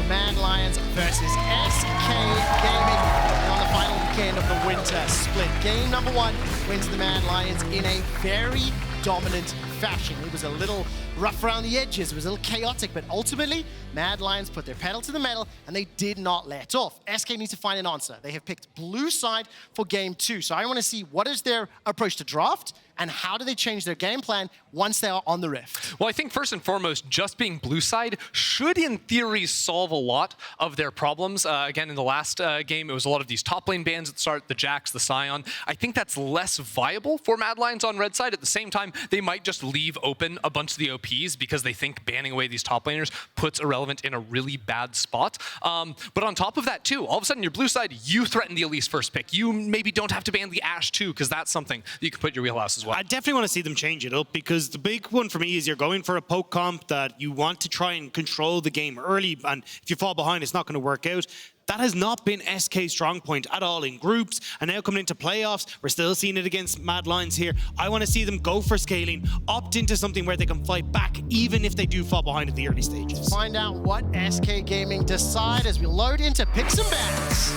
MAD Lions versus SK Gaming on the final weekend of the Winter Split. Game number 1 wins the MAD Lions in a very dominant fashion. It was a little rough around the edges, it was a little chaotic, but ultimately, MAD Lions put their pedal to the metal and they did not let off. SK needs to find an answer. They have picked blue side for game 2. So I want to see what is their approach to draft and how do they change their game plan once they are on the rift? Well, I think first and foremost, just being blue side should in theory solve a lot of their problems. Again, in the last game, it was a lot of these top lane bans at the start, the Jax, the Sion. I think that's less viable for MAD Lions on red side. At the same time, they might just leave open a bunch of the OPs because they think banning away these top laners puts Irrelevant in a really bad spot. But on top of that too, all of a sudden your blue side, you threaten the Elise first pick. You maybe don't have to ban the Ashe too, because that's something that you can put in your wheelhouse as well. I definitely want to see them change it up, because the big one for me is you're going for a poke comp that you want to try and control the game early, and if you fall behind, it's not going to work out. That has not been SK's strong point at all in groups, and now coming into playoffs, we're still seeing it against MAD Lions here. I want to see them go for scaling, opt into something where they can fight back, even if they do fall behind at the early stages. Find out what SK Gaming decide as we load into picks and bans.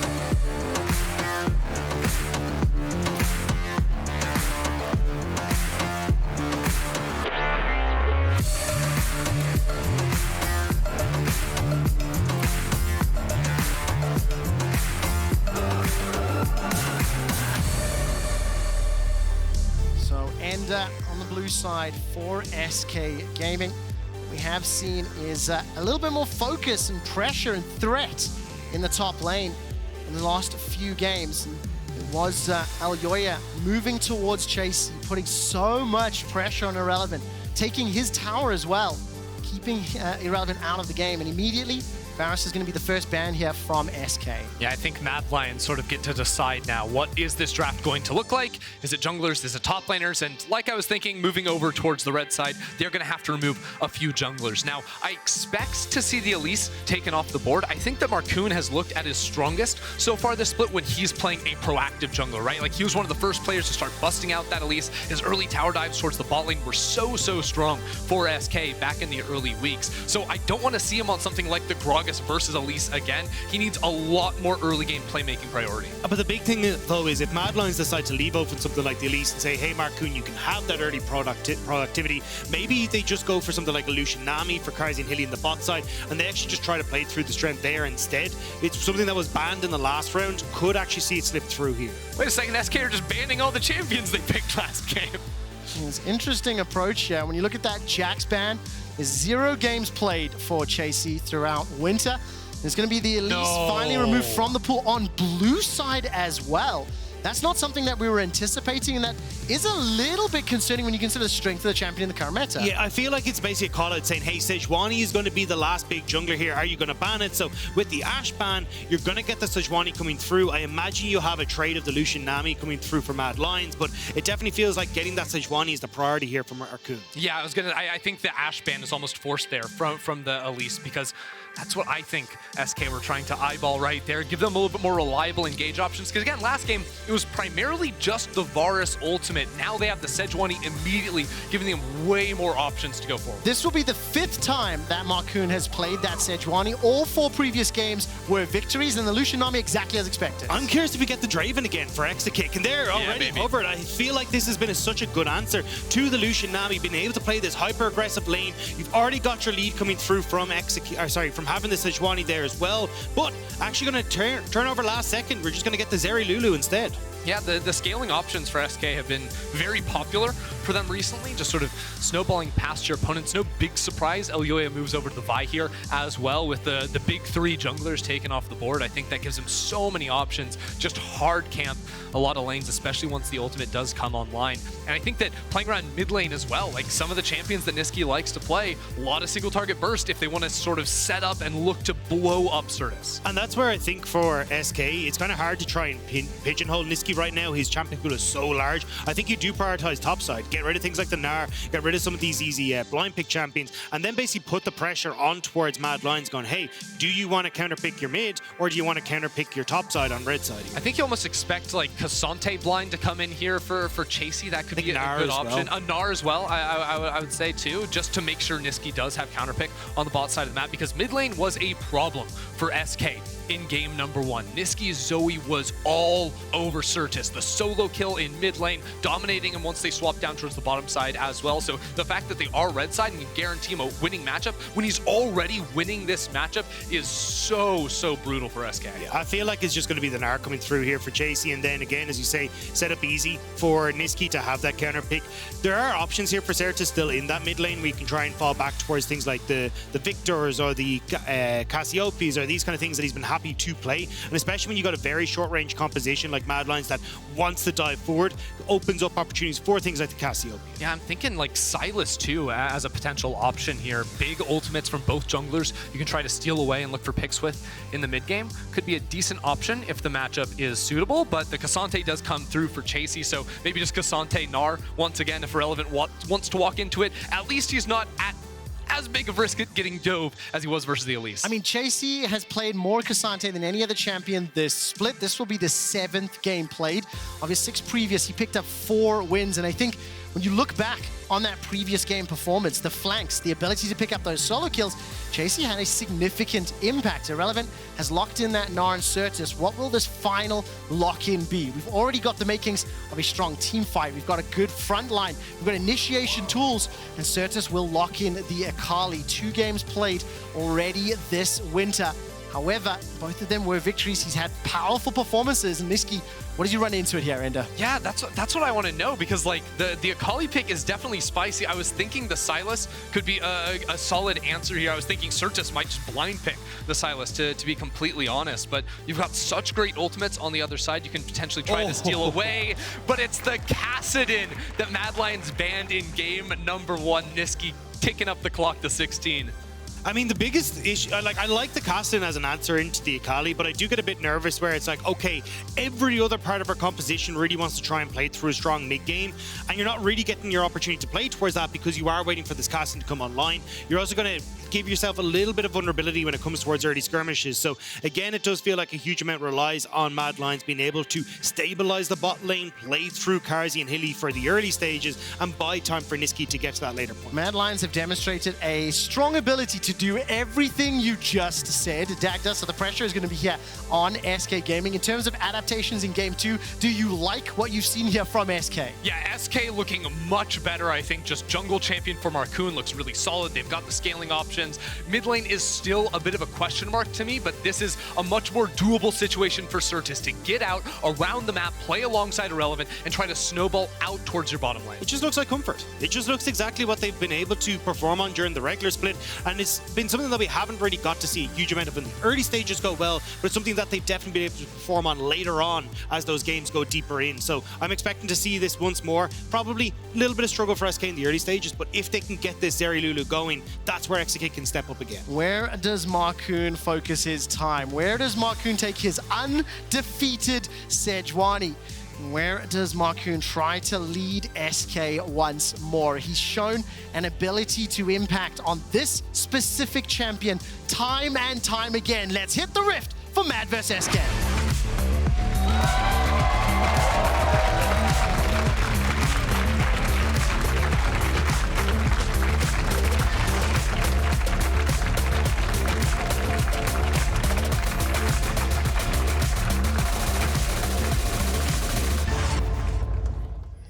On the blue side for SK Gaming, what we have seen is a little bit more focus and pressure and threat in the top lane in the last few games. And it was Elyoya moving towards Chasy, putting so much pressure on Irrelevant, taking his tower as well, keeping Irrelevant out of the game, and immediately Varus is going to be the first ban here from SK. Yeah, I think MAD Lions sort of get to decide now, what is this draft going to look like? Is it junglers? Is it top laners? And like I was thinking, moving over towards the red side, they're going to have to remove a few junglers. Now, I expect to see the Elise taken off the board. I think that Markoon has looked at his strongest so far this split when he's playing a proactive jungler, right? Like, he was one of the first players to start busting out that Elise. His early tower dives towards the bot lane were so strong for SK back in the early weeks. So I don't want to see him on something like the Gragas versus Elise again. He needs a lot more early game playmaking priority. But the big thing though is if MAD Lions decide to leave open something like the Elise and say, hey Markoon, you can have that early productivity, maybe they just go for something like a Lucian Nami for Carzzy and Hilly in the bot side, and they actually just try to play through the strength there instead. It's something that was banned in the last round, could actually see it slip through here. Wait a second, SK are just banning all the champions they picked last game. It's an interesting approach here. When you look at that Jax ban, there's 0 games played for Chasy throughout Winter. There's going to be the Elise finally removed from the pool on blue side as well. That's not something that we were anticipating, and that is a little bit concerning when you consider the strength of the champion in the current meta. Yeah, I feel like it's basically a call out saying, hey, Sejuani is going to be the last big jungler here. Are you going to ban it? So with the Ashe ban, you're going to get the Sejuani coming through. I imagine you'll have a trade of the Lucian Nami coming through for MAD Lions, but it definitely feels like getting that Sejuani is the priority here for Markoon. Yeah, I think the Ashe ban is almost forced there from the Elise, because that's what I think SK were trying to eyeball right there. Give them a little bit more reliable engage options. Because again, last game, it was primarily just the Varus ultimate. Now they have the Sejuani immediately, giving them way more options to go forward. This will be the 5th time that Markoon has played that Sejuani. All 4 previous games were victories, and the Lucian Nami exactly as expected. I'm curious if we get the Draven again for Exakick, and they're already covered. I feel like this has been such a good answer to the Lucian Nami, being able to play this hyper-aggressive lane. You've already got your lead coming through from from having the Sejuani there as well, but actually going to turn over last second. We're just going to get the Zeri Lulu instead. Yeah, the scaling options for SK have been very popular for them recently, just sort of snowballing past your opponents. No big surprise, Elyoya moves over to the Vi here as well, with the big 3 junglers taken off the board. I think that gives him so many options, just hard camp a lot of lanes, especially once the ultimate does come online. And I think that playing around mid lane as well, like some of the champions that Nisqy likes to play, a lot of single target burst if they want to sort of set up and look to blow up Sertuss. And that's where I think for SK, it's kind of hard to try and pigeonhole Nisqy Nisqy right now, his champion pool is so large. I think you do prioritize top side. Get rid of things like the Gnar, get rid of some of these easy blind pick champions, and then basically put the pressure on towards Mad Lions going, hey, do you want to counter pick your mid, or do you want to counter pick your top side on red side? I think you almost expect like Kassadin blind to come in here for Chasy. That could be a good option. A Gnar as well, I would say too, just to make sure Nisqy does have counter pick on the bot side of the map, because mid lane was a problem for SK in game number 1. Nisqy's Zoe was all over Sertuss. The solo kill in mid lane, dominating him once they swapped down towards the bottom side as well. So the fact that they are red side and you guarantee him a winning matchup when he's already winning this matchup is so brutal for SK. Yeah, I feel like it's just going to be the Gnar coming through here for Chasy, and then again, as you say, set up easy for Nisqy to have that counter pick. There are options here for Sertuss still in that mid lane. We can try and fall back towards things like the Victors or the Cassiopes or these kind of things that he's been happy to play, and especially when you got a very short range composition like Mad Lions that wants to dive forward, opens up opportunities for things like the Cassiope. Yeah, I'm thinking like Sylas too as a potential option here. Big ultimates from both junglers you can try to steal away and look for picks with in the mid game. Could be a decent option if the matchup is suitable, but the Kassadin does come through for Chasy, so maybe just Kassadin Gnar once again if Relevant wants to walk into it. At least he's not at as big of risk at getting dove as he was versus the Elise. I mean, Chasy has played more Kassadin than any other champion this split. This will be the 7th game played. Of his 6 previous, he picked up 4 wins, and I think when you look back on that previous game performance, the flanks, the ability to pick up those solo kills, Chasy had a significant impact. Irrelevant has locked in that Gnar and Sertuss. What will this final lock-in be? We've already got the makings of a strong team fight. We've got a good front line. We've got initiation tools, and Sertuss will lock in the Akali. 2 games played already this winter. However, both of them were victories. He's had powerful performances. And Nisqy, what did you run into it here, Ender? Yeah, that's what I want to know, because like the Akali pick is definitely spicy. I was thinking the Sylas could be a solid answer here. I was thinking Sertuss might just blind pick the Sylas, to be completely honest. But you've got such great ultimates on the other side. You can potentially try to steal away. But it's the Kassadin that Mad Lions banned in game number 1. Nisqy ticking up the clock to 16. I mean, the biggest issue, I like the Kassadin as an answer into the Akali, but I do get a bit nervous where it's like, okay, every other part of our composition really wants to try and play through a strong mid-game, and you're not really getting your opportunity to play towards that because you are waiting for this Kassadin to come online. You're also going to give yourself a little bit of vulnerability when it comes towards early skirmishes. So again, it does feel like a huge amount relies on Mad Lions being able to stabilize the bot lane, play through Carzzy and Hilly for the early stages, and buy time for Nisqy to get to that later point. Mad Lions have demonstrated a strong ability to do everything you just said, Dagda, so the pressure is going to be here on SK Gaming. In terms of adaptations in Game 2, do you like what you've seen here from SK? Yeah, SK looking much better, I think. Just jungle champion for Markoon looks really solid. They've got the scaling options. Mid lane is still a bit of a question mark to me, but this is a much more doable situation for Sertuss to get out around the map, play alongside Irrelevant, and try to snowball out towards your bottom lane. It just looks like comfort. It just looks exactly what they've been able to perform on during the regular split, and it's been something that we haven't really got to see a huge amount of in the early stages go well, but it's something that they've definitely been able to perform on later on as those games go deeper in. So I'm expecting to see this once more. Probably a little bit of struggle for SK in the early stages, but if they can get this Zeri Lulu going, that's where Exakick can step up again. Where does Markoon focus his time? Where does Markoon take his undefeated Sejuani? Where does Markoon try to lead SK once more? He's shown an ability to impact on this specific champion time and time again. Let's hit the rift for Mad vs SK.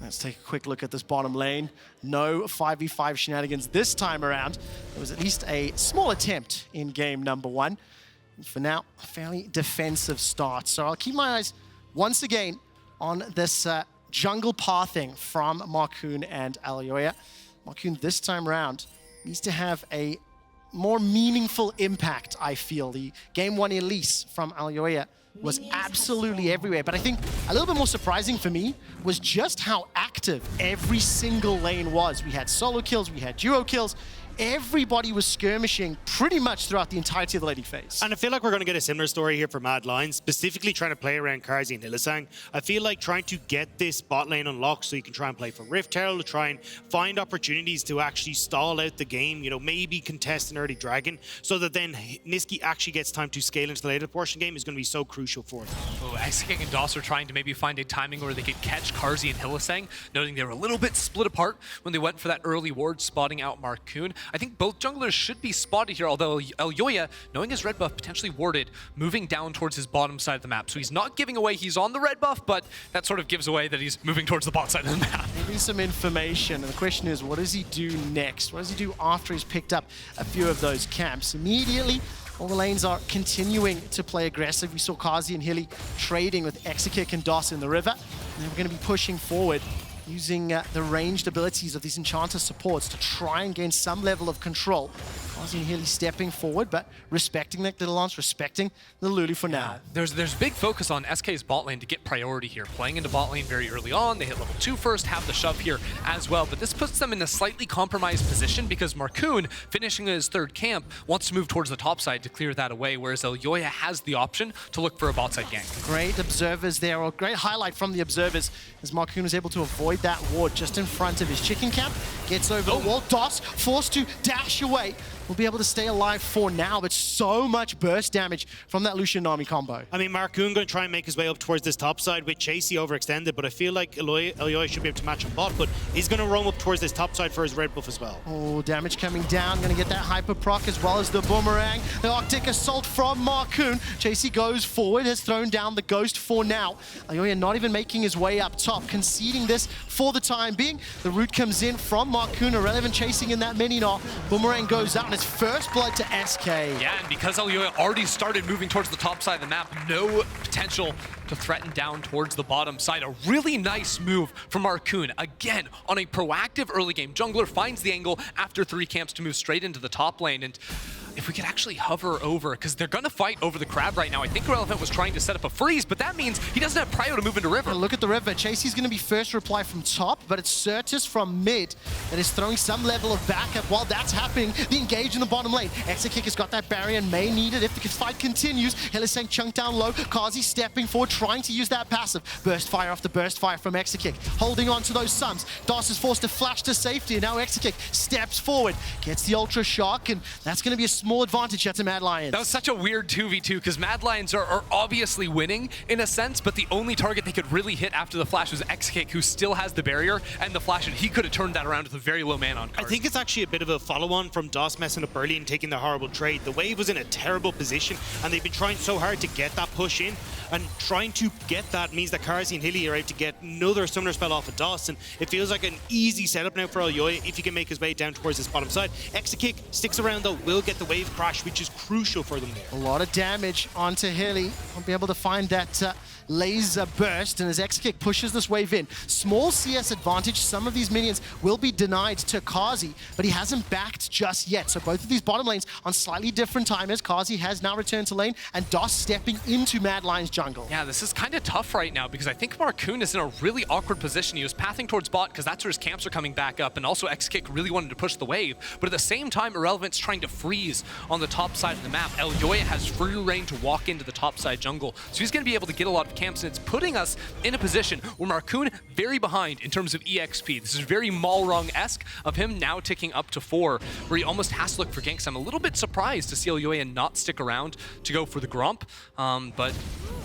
Let's take a quick look at this bottom lane. No 5v5 shenanigans this time around. There was at least a small attempt in game number 1. And for now, a fairly defensive start. So I'll keep my eyes once again on this jungle pathing from Markoon and Elyoya. Markoon this time around needs to have a more meaningful impact, I feel. The game 1 Elise from Elyoya was absolutely everywhere. But I think a little bit more surprising for me was just how active every single lane was. We had solo kills, we had duo kills. everybody was skirmishing pretty much throughout the entirety of the laning phase. And I feel like we're going to get a similar story here for Mad Lions, specifically trying to play around Carzzy and Hylissang. I feel like trying to get this bot lane unlocked so you can try and play for Rift Herald, try and find opportunities to actually stall out the game, you know, maybe contest an early dragon, so that then Nisqy actually gets time to scale into the later portion game is going to be so crucial for them. Oh, Exakick and DOS are trying to maybe find a timing where they could catch Carzzy and Hylissang, noting they were a little bit split apart when they went for that early ward, spotting out Markoon. I think both junglers should be spotted here, although Elyoya, knowing his red buff potentially warded, moving down towards his bottom side of the map. So he's not giving away he's on the red buff, but that sort of gives away that he's moving towards the bot side of the map. Maybe some information, and the question is, what does he do next? What does he do after he's picked up a few of those camps? Immediately, all the lanes are continuing to play aggressive. We saw Carzzy and Hilly trading with Exakick and DOS in the river, and they're going to be pushing forward, using the ranged abilities of these Enchanter supports to try and gain some level of control. Carzzy and Hilly stepping forward, but respecting that little lance, respecting the Lulu for now. There's big focus on SK's bot lane to get priority here. Playing into bot lane very early on, they hit level 2 first, have the shove here as well, but this puts them in a slightly compromised position because Markoon, finishing his third camp, wants to move towards the top side to clear that away, whereas Elyoya has the option to look for a bot side gank. Great observers there, or great highlight from the observers, as Markoon was able to avoid that ward just in front of his chicken camp. Gets over the wall, DOS forced to dash away. Will be able to stay alive for now, but so much burst damage from that Lucian Nami combo. I mean, Markoon going to try and make his way up towards this top side with Chasy overextended, but I feel like Elyoya should be able to match him bot, but he's going to roam up towards this top side for his red buff as well. Oh, damage coming down. Going to get that hyper proc as well as the boomerang. The Arctic Assault from Markoon. Chasy goes forward, has thrown down the ghost for now. Elyoya not even making his way up top, conceding this for the time being. The root comes in from Markoon, irrelevant chasing in that mini Gnar. Boomerang goes out, and it's first blood to SK. Yeah, and because Elyoya already started moving towards the top side of the map, no potential to threaten down towards the bottom side. A really nice move from Markoon. Again, on a proactive early game, jungler finds the angle after 3 camps to move straight into the top lane. And if we could actually hover over, because they're going to fight over the crab right now. I think Irrelevant was trying to set up a freeze, but that means he doesn't have prio to move into river. Look at the river. Chasy's going to be first reply from top, but it's Sertuss from mid that is throwing some level of backup. While that's happening, the engage in the bottom lane. Exakick has got that barrier and may need it if the fight continues. Hylissang chunked down low. Carzzy stepping forward, trying to use that passive. Burst fire after burst fire from Exakick. Holding on to those sums. DOS is forced to flash to safety, and now Exakick steps forward. Gets the Ultra Shock, and that's going to be a small advantage here to Mad Lions. That was such a weird 2v2 because Mad Lions are obviously winning in a sense, but the only target they could really hit after the flash was Exakick, who still has the barrier and the flash, and he could have turned that around with a very low man on Carzzy. I think it's actually a bit of a follow-on from DOS messing up early and taking the horrible trade. The wave was in a terrible position, and they've been trying so hard to get that push in, and trying to get that means that Carzzy and Hilly are able to get another summoner spell off of DOS, and it feels like an easy setup now for Elyoya if he can make his way down towards this bottom side. Exakick sticks around though, will get the wave crash, which is crucial for them there. A lot of damage onto Hilly. Won't be able to find that laser burst, and as Exakick pushes this wave in, small CS advantage. Some of these minions will be denied to Carzzy, but he hasn't backed just yet. So both of these bottom lanes on slightly different timers. Carzzy has now returned to lane, and DOS stepping into Mad Lions jungle. Yeah, this is kind of tough right now because I think Markoon is in a really awkward position. He was pathing towards bot because that's where his camps are coming back up, and also Exakick really wanted to push the wave, but at the same time, Irrelevant's trying to freeze on the top side of the map. Elyoya has free reign to walk into the top side jungle, so he's going to be able to get a lot of camps, and it's putting us in a position where Markoon very behind in terms of EXP. This is very Malrong-esque of him now ticking up to 4, where he almost has to look for ganks. I'm a little bit surprised to see Elyoya not stick around to go for the Gromp, but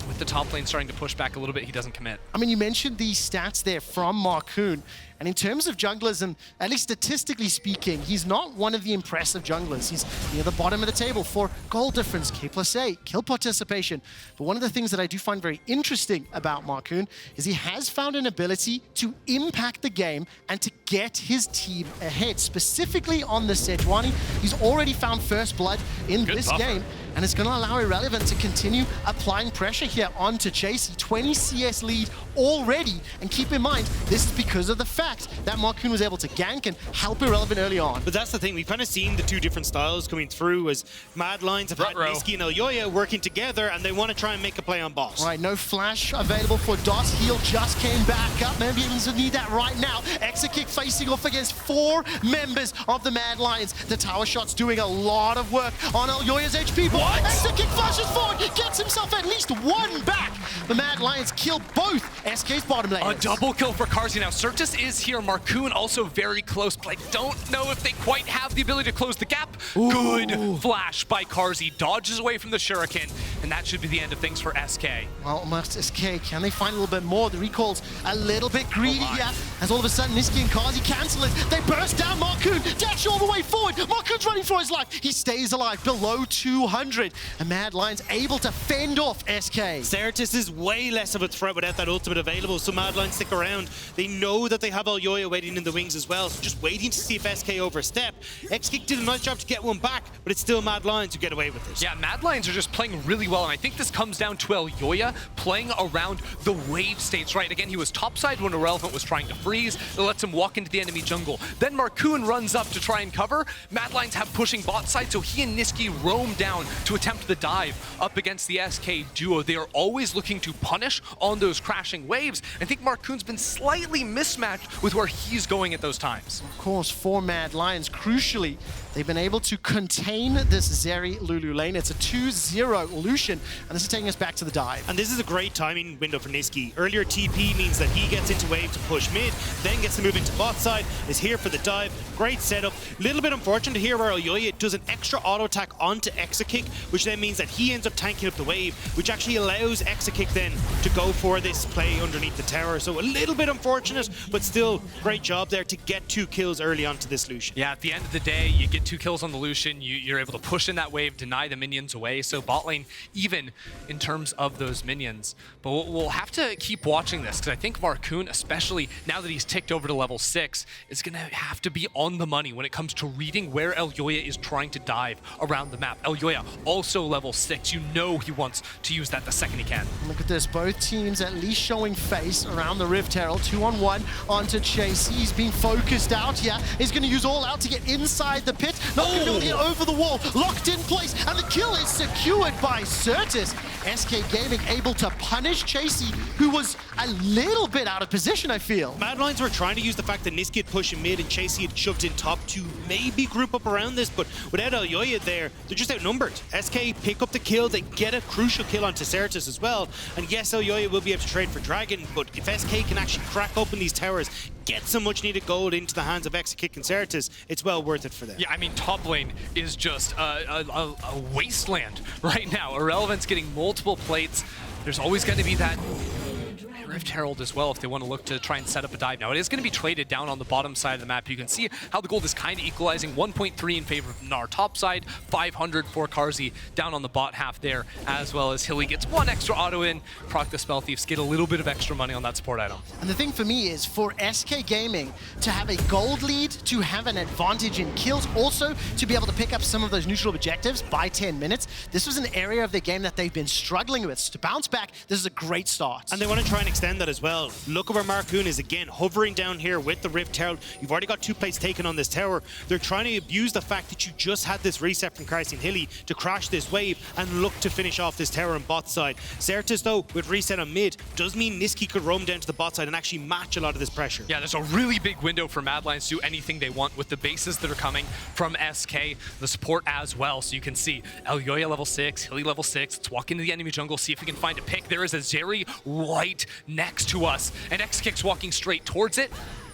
with the top lane starting to push back a little bit, he doesn't commit. I mean, you mentioned the stats there from Markoon, and in terms of junglers, and at least statistically speaking, he's not one of the impressive junglers. He's near the bottom of the table for goal difference, K+A, kill participation. But one of the things that I do find very interesting about Markoon is he has found an ability to impact the game and to get his team ahead. Specifically on the Sejuani, he's already found first blood in this game. and it's going to allow Irrelevant to continue applying pressure here onto Chasy. 20 CS lead already, and keep in mind, this is because of the fact that Markoon was able to gank and help Irrelevant early on. But that's the thing, we've kind of seen the two different styles coming through as Mad Lions have had Nisqy and Elyoya working together, and they want to try and make a play on boss. Right, no flash available for DOS. Heal just came back up. Maybe he doesn't need that right now. Exakick facing off against 4 members of the Mad Lions. The tower shot's doing a lot of work on Elyoya's HP. But Exakick flashes forward, gets himself at least 1 back. The Mad Lions kill both SK's bottom laners. A double kill for Carzzy. Now, Sertuss is here. Markoon also very close, but I don't know if they quite have the ability to close the gap. Ooh. Good flash by Carzzy. Dodges away from the Shuriken, and that should be the end of things for SK. Well, almost SK. Can they find a little bit more? The recall's a little bit greedy here, as all of a sudden Nisqy and Carzzy cancel it. They burst down Markoon, dash all the way forward. Markoon's running for his life. He stays alive below 200. And Mad Lions able to fend off SK. Sertuss is way less of a threat without that ultimate available, so Mad Lions stick around. They know that they have Elyoya waiting in the wings as well, so just waiting to see if SK overstep. Exakick did a nice job to get one back, but it's still Mad Lions who get away with this. Yeah, Mad Lions are just playing really well, and I think this comes down to Elyoya playing around the wave states, right? Again, he was topside when Irrelevant was trying to freeze. It lets him walk into the enemy jungle. Then Markoon runs up to try and cover. Mad Lions have pushing bot side, so he and Nisqy roam down to attempt the dive up against the SK duo. They are always looking to punish on those crashing waves. I think Markoon's been slightly mismatched with where he's going at those times. Of course, for Mad Lions, crucially, they've been able to contain this Zeri Lulu lane. It's a 2-0 Lucian, and this is taking us back to the dive. And this is a great timing window for Nisqy. Earlier TP means that he gets into wave to push mid, then gets to move into bot side, is here for the dive. Great setup. Little bit unfortunate here where Elyoya does an extra auto attack onto Exakick, which then means that he ends up tanking up the wave, which actually allows Exakick then to go for this play underneath the tower. So a little bit unfortunate, but still great job there to get 2 kills early onto this Lucian. Yeah, at the end of the day, you get 2 kills on the Lucian, you're able to push in that wave, deny the minions away, so bot lane even in terms of those minions. But we'll have to keep watching this, because I think Markoon, especially now that he's ticked over to level 6, is going to have to be on the money when it comes to reading where Elyoya is trying to dive around the map. Elyoya, also level 6, you know he wants to use that the second he can. Look at this, both teams at least showing face around the Rift Herald. 2-on-1 onto Chasy. He's being focused out here. He's going to use all out to get inside the pit. Not going to be able to get over the wall. Locked in place, and the kill is secured by Sertuss. SK Gaming able to punish Chasy, who was a little bit out of position, I feel. Mad Lions were trying to use the fact that Nisqy had pushed in mid and Chasy had shoved in top to maybe group up around this, but without Elyoya there, they're just outnumbered. SK pick up the kill, they get a crucial kill onto Sertuss as well, and yes, Elyoya will be able to trade for Dragon, but if SK can actually crack open these towers, get some much needed gold into the hands of Exakick and Sertuss, it's well worth it for them. Yeah, I mean, top lane is just a wasteland right now. Irrelevant's getting multiple plates. There's always going to be that Rift Herald as well if they want to look to try and set up a dive. Now, it is going to be traded down on the bottom side of the map. You can see how the gold is kind of equalizing. 1.3 in favor of Gnar top side, 500 for Carzzy down on the bot half there, as well as Hilly gets 1 extra auto in. Proc the Spell Thieves get a little bit of extra money on that support item. And the thing for me is for SK Gaming to have a gold lead, to have an advantage in kills, also to be able to pick up some of those neutral objectives by 10 minutes. This was an area of the game that they've been struggling with. So to bounce back, this is a great start. And they want to try and extend that as well. Look at where Markoon is again, hovering down here with the Rift Herald. You've already got 2 plates taken on this tower. They're trying to abuse the fact that you just had this reset from Carzzy and Hilly to crash this wave and look to finish off this tower on bot side. Sertuss, though, with reset on mid, does mean Nisqy could roam down to the bot side and actually match a lot of this pressure. Yeah, there's a really big window for Mad Lions to do anything they want with the bases that are coming from SK, the support as well. So you can see Elyoya level 6, Hilly level 6. Let's walk into the enemy jungle, see if we can find a pick. There is a Zeri right next to us, and Exakick's walking straight towards it.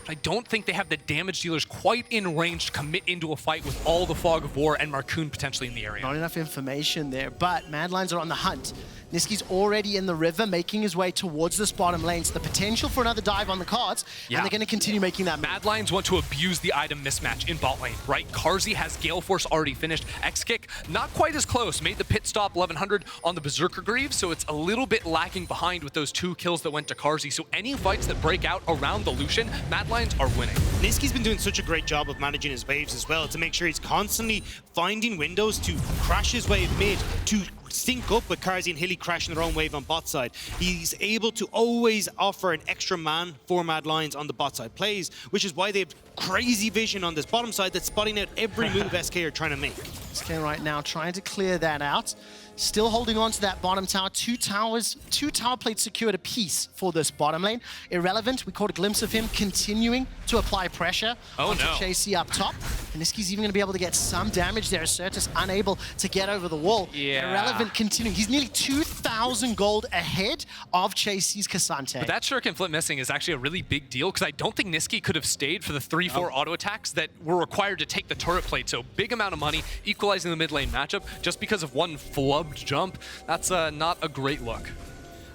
I don't think they have the damage dealers quite in range to commit into a fight with all the fog of war and Markoon potentially in the area. Not enough information there, but Mad Lions are on the hunt. Nisqy's already in the river, making his way towards this bottom lane. So the potential for another dive on the cards, and they're going to continue making that move. Mad Lions want to abuse the item mismatch in bot lane, right? Carzzy has Gale Force already finished. Exakick, not quite as close, made the pit stop 1100 on the Berserker Greaves, so it's a little bit lagging behind with those 2 kills that went to Carzzy. So any fights that break out around the Lucian, Mad Lions are winning. Nisqy's been doing such a great job of managing his waves as well to make sure he's constantly finding windows to crash his wave mid, to sync up with Carzzy and Hilly crashing their own wave on bot side. He's able to always offer an extra man for Mad Lions on the bot side plays, which is why they have crazy vision on this bottom side that's spotting out every move SK are trying to make. SK right now trying to clear that out. Still holding on to that bottom tower. 2 tower plates secured apiece for this bottom lane. Irrelevant, we caught a glimpse of him continuing to apply pressure onto Chasy up top. And Nisqy's even going to be able to get some damage there. Sertuss unable to get over the wall. Irrelevant continuing. He's nearly 2,000 gold ahead of Chasy's Cassante. But that shuriken flip missing is actually a really big deal because I don't think Nisqy could have stayed for the 3-4 auto attacks that were required to take the turret plate. So big amount of money, equalizing the mid lane matchup just because of one flubbed jump. That's not a great look.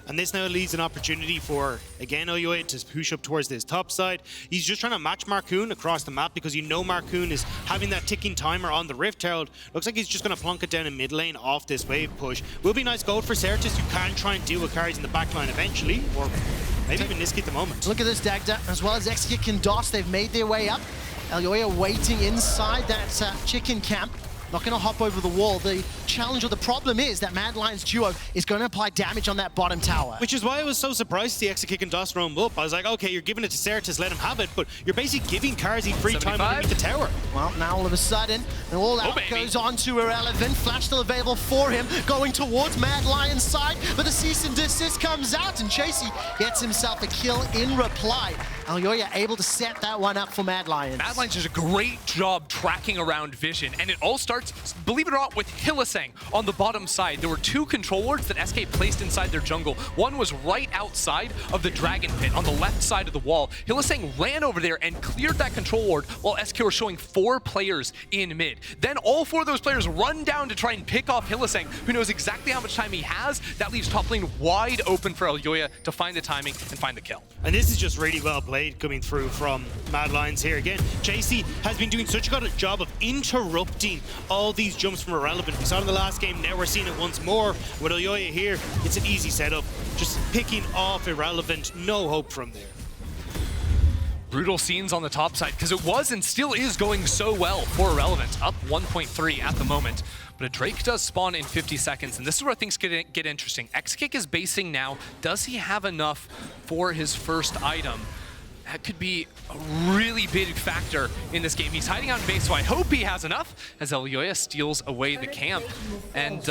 And this now leaves an opportunity for, again, Elyoya to push up towards this top side. He's just trying to match Markoon across the map because you know Markoon is having that ticking timer on the Rift Herald. Looks like he's just going to plonk it down in mid lane off this wave push. Will be nice gold for Sertuss, who can try and deal with carries in the back line eventually, or maybe even Nisqy at the moment. Look at this Dagda, as well as Exakick and DOS, they've made their way up. Elyoya waiting inside that chicken camp. Not going to hop over the wall. The challenge or the problem is that Mad Lions duo is going to apply damage on that bottom tower. Which is why I was so surprised to see Exakick and DOS roam up. I was like, okay, you're giving it to Sertuss, let him have it, but you're basically giving Carzzy free 75 time underneath the tower. Well, now all of a sudden, all out goes on to Irrelevant. Flash still available for him, going towards Mad Lion's side, but the cease and desist comes out, and Chasy gets himself a kill in reply. Elyoya able to set that one up for Mad Lions. Mad Lions does a great job tracking around vision, and it all starts, believe it or not, with Hylissang on the bottom side. There were 2 control wards that SK placed inside their jungle. One was right outside of the dragon pit on the left side of the wall. Hylissang ran over there and cleared that control ward while SK were showing 4 players in mid. Then all 4 of those players run down to try and pick off Hylissang, who knows exactly how much time he has. That leaves top lane wide open for Elyoya to find the timing and find the kill. And this is just really well played coming through from Mad Lions here. Again, Chasy has been doing such a good job of interrupting all these jumps from Irrelevant. We saw it in the last game, now we're seeing it once more. With Elyoya here, it's an easy setup. Just picking off Irrelevant, no hope from there. Brutal scenes on the top side, because it was and still is going so well for Irrelevant, up 1.3 at the moment. But a Drake does spawn in 50 seconds, and this is where things get interesting. Exakick is basing now. Does he have enough for his first item? That could be a really big factor in this game. He's hiding out in base, so I hope he has enough as Elyoya steals away the camp. And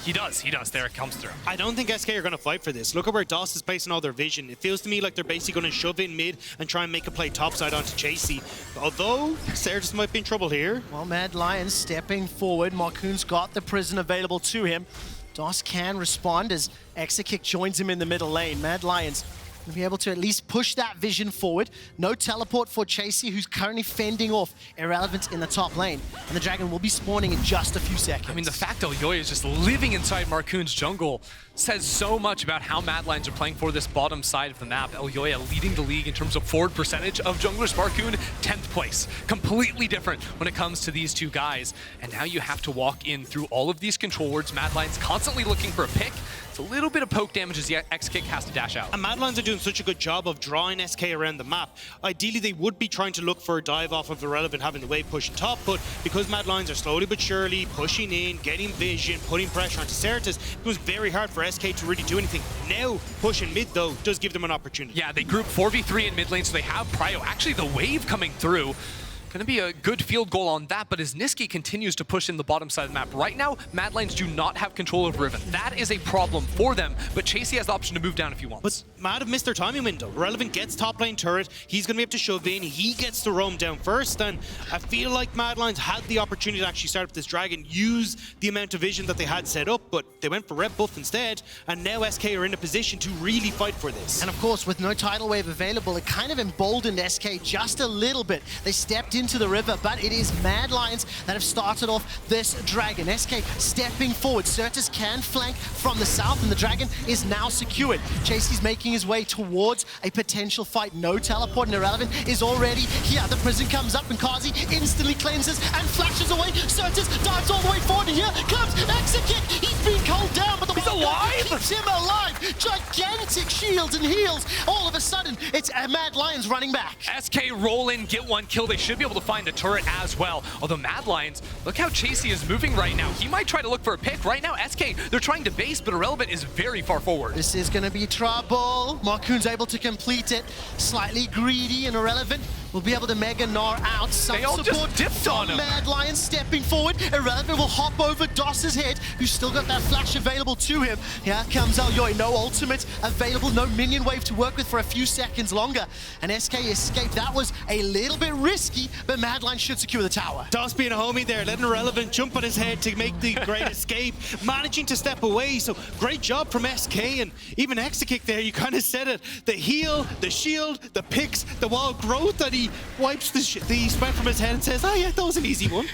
he does. There it comes through. I don't think SK are going to fight for this. Look at where DOS is placing all their vision. It feels to me like they're basically going to shove in mid and try and make a play topside onto Chasy. Although, Sertuss might be in trouble here. Well, Mad Lions stepping forward. Markoon's got the prison available to him. DOS can respond as Exakick joins him in the middle lane. Mad Lions will be able to at least push that vision forward. No teleport for Chasy, who's currently fending off Irrelevant in the top lane. And the dragon will be spawning in just a few seconds. I mean, the fact that Elyoya is just living inside Markoon's jungle says so much about how Mad Lions are playing for this bottom side of the map. Elyoya leading the league in terms of forward percentage of junglers. Markoon, 10th place. Completely different when it comes to these 2 guys. And now you have to walk in through all of these control wards. Mad Lions constantly looking for a pick. It's a little bit of poke damage as the Exakick has to dash out. And Mad Lions are doing such a good job of drawing SK around the map. Ideally, they would be trying to look for a dive off of Irrelevant, having the wave push on top, but because Mad Lions are slowly but surely pushing in, getting vision, putting pressure onto Sertuss, it was very hard for SK to really do anything. Now, pushing mid, though, does give them an opportunity. Yeah, they group 4v3 in mid lane, so they have prio. Actually, the wave coming through. Gonna be a good field goal on that, but as Nisqy continues to push in the bottom side of the map, right now, Mad Lions do not have control of Riven. That is a problem for them, but Chasy has the option to move down if he wants. But Mad have missed their timing window. Irrelevant gets top lane turret, he's gonna be able to shove in, he gets to roam down first, and I feel like Mad Lions had the opportunity to actually start up this dragon, use the amount of vision that they had set up, but they went for red buff instead, and now SK are in a position to really fight for this. And of course, with no tidal wave available, it kind of emboldened SK just a little bit. They stepped into the river, but it is MAD Lions that have started off this dragon. SK stepping forward. Sertuss can flank from the south, and the dragon is now secured. Chasy's making his way towards a potential fight. No teleport, and Irrelevant is already here. The prison comes up, and Carzzy instantly cleanses and flashes away. Sertuss dives all the way forward, and here comes Exakick. He's been culled down, but the He's alive! keeps him alive. Gigantic shields and heals. All of a sudden, it's MAD Lions running back. SK roll in, get one kill. They should be able to find a turret as well. Although MAD Lions, look how Chasy is moving right now. He might try to look for a pick. Right now, SK, they're trying to base, but Irrelevant is very far forward. This is going to be trouble. Markoon's able to complete it. Slightly greedy, and Irrelevant will be able to Mega Gnar out. Some They all support just dipped on him. MAD Lions stepping forward. Irrelevant will hop over Doss's head, who's still got that flash available to him. Here comes Elyoya. No ultimate available, no minion wave to work with for a few seconds longer. And SK escaped. That was a little bit risky, but MAD Lions should secure the tower. Doss being a homie there, letting Irrelevant jump on his head to make the great escape, managing to step away. So great job from SK, and even Exakick there, you kind of said it. The heal, the shield, the picks, the wall growth, that he wipes the sweat from his head and says, oh yeah, that was an easy one.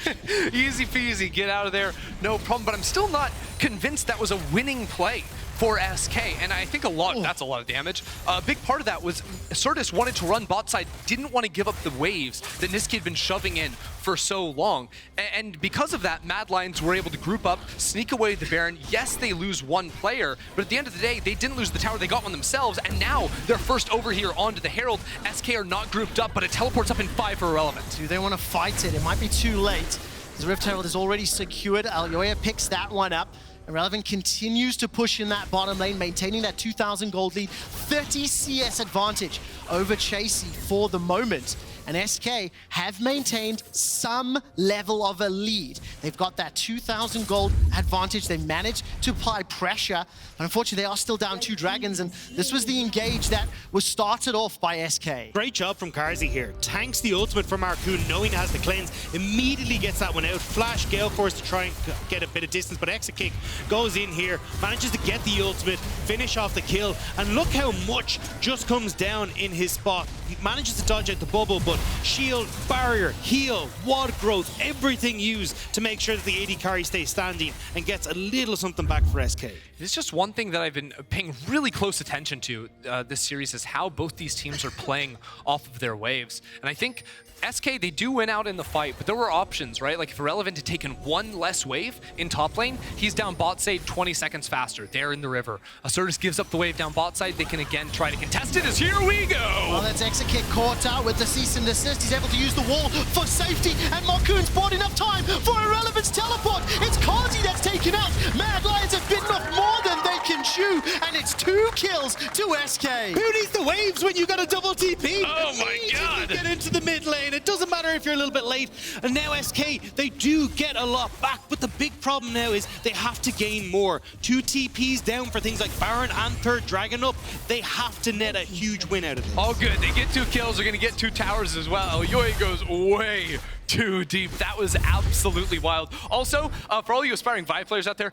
Easy peasy, get out of there, no problem. But I'm still not convinced that was a winning play for SK, and I think that's a lot of damage. A big part of that was Sertuss wanted to run bot side, didn't want to give up the waves that Nisqy had been shoving in for so long. And because of that, MAD Lions were able to group up, sneak away the Baron. Yes, they lose one player, but at the end of the day, they didn't lose the tower, they got one themselves, and now they're first over here onto the Herald. SK are not grouped up, but it teleports up in 5 for Irrelevant. Do they want to fight it? It might be too late. The Rift Herald is already secured. Elyoya picks that one up. Irrelevant continues to push in that bottom lane, maintaining that 2,000 gold lead, 30 CS advantage over Chasy for the moment. And SK have maintained some level of a lead. They've got that 2,000 gold advantage. They managed to apply pressure, but unfortunately they are still down 2 dragons, and this was the engage that was started off by SK. Great job from Carzzy here. Tanks the ultimate from Markoon, knowing he has the cleanse, immediately gets that one out. Flash Gale Force to try and get a bit of distance, but Exakick goes in here, manages to get the ultimate, finish off the kill, and look how much just comes down in his spot. He manages to dodge out the bubble, but shield, barrier, heal, ward growth, everything used to make sure that the AD carry stays standing and gets a little something back for SK. It's just one thing that I've been paying really close attention to this series is how both these teams are playing off of their waves. And I think SK, they do win out in the fight, but there were options, right? Like if Irrelevant had taken one less wave in top lane, he's down bot side 20 seconds faster. They're in the river. Sertuss gives up the wave down bot side. They can again try to contest it as here we go. Well, that's Exakick caught out with the cease and desist. He's able to use the wall for safety, and Markoon's bought enough time for Irrelevant's teleport. It's Carzzy that's taken out. MAD Lions have bitten off more than they can chew, and it's 2 kills to SK. Who needs the waves when you got a double TP? Oh my god! Get into the mid lane. It doesn't matter if you're a little bit late. And now SK, they do get a lot back, but the big problem now is they have to gain more. 2 TPs down for things like Baron and 3rd Dragon up. They have to net a huge win out of this. All good. They get 2 kills. They're going to get 2 towers as well. Elyoya goes way too deep. That was absolutely wild. Also, for all you aspiring Vi players out there,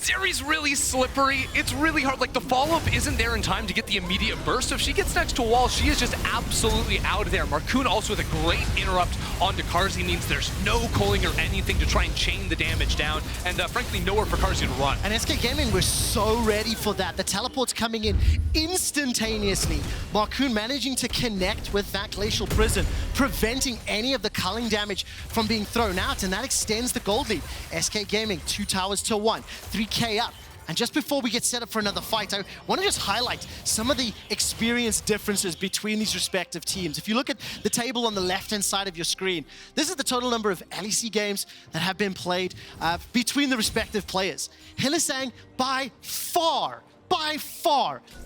Zeri's really slippery. It's really hard. Like, the follow-up isn't there in time to get the immediate burst. So if she gets next to a wall, she is just absolutely out of there. Markoon also with a great interrupt onto Carzzy means there's no culling or anything to try and chain the damage down. And frankly, nowhere for Carzzy to run. And SK Gaming was so ready for that. The teleport's coming in instantaneously. Markoon managing to connect with that Glacial Prison, preventing any of the culling damage from being thrown out, and that extends the gold lead. SK Gaming, 2 towers to 1, 3K up. And just before we get set up for another fight, I want to just highlight some of the experience differences between these respective teams. If you look at the table on the left-hand side of your screen, this is the total number of LEC games that have been played between the respective players. Hylissang, by far,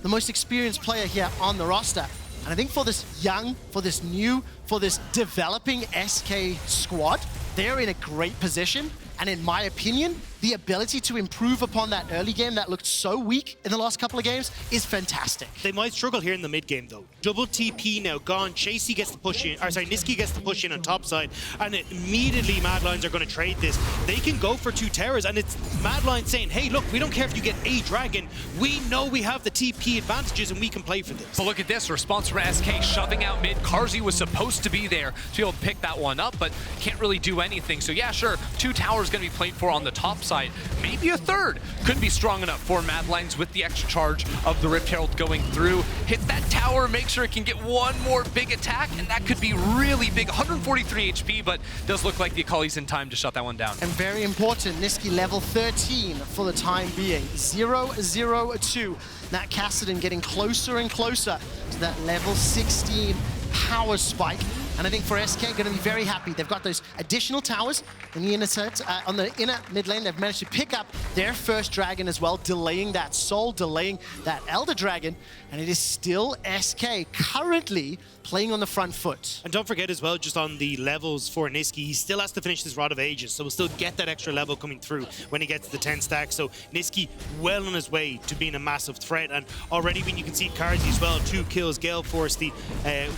the most experienced player here on the roster. And I think for this young, for this new, for this developing SK squad, they're in a great position. And in my opinion, the ability to improve upon that early game that looked so weak in the last couple of games is fantastic. They might struggle here in the mid game though. Double TP now gone. Chasy gets the push in, or sorry, Nisqy gets the push in on top side, and immediately Mad Lions are going to trade this. They can go for 2 towers, and it's Mad Lions saying, hey, look, we don't care if you get a dragon. We know we have the TP advantages and we can play for this. But look at this response from SK, shoving out mid. Carzzy was supposed to be there to be able to pick that one up, but can't really do anything. So yeah, sure, 2 towers going to be played for on the top side. Maybe a 3rd could be strong enough for Mad Lions with the extra charge of the Rift Herald going through. Hit that tower, make sure it can get one more big attack, and that could be really big. 143 HP, but does look like the Akali's in time to shut that one down. And very important, Nisqy level 13 for the time being. 0-0-2. That Kassadin getting closer and closer to that level 16 power spike. And I think for SK, going to be very happy. They've got those additional towers in the inner set, on the inner mid lane. They've managed to pick up their first dragon as well, delaying that soul, delaying that Elder Dragon. And it is still SK currently playing on the front foot. And don't forget as well, just on the levels for Nisqy, he still has to finish this Rod of Ages, so we'll still get that extra level coming through when he gets to the 10 stack. So Nisqy well on his way to being a massive threat. And already when you can see Carzzy as well, 2 kills, Gale Force,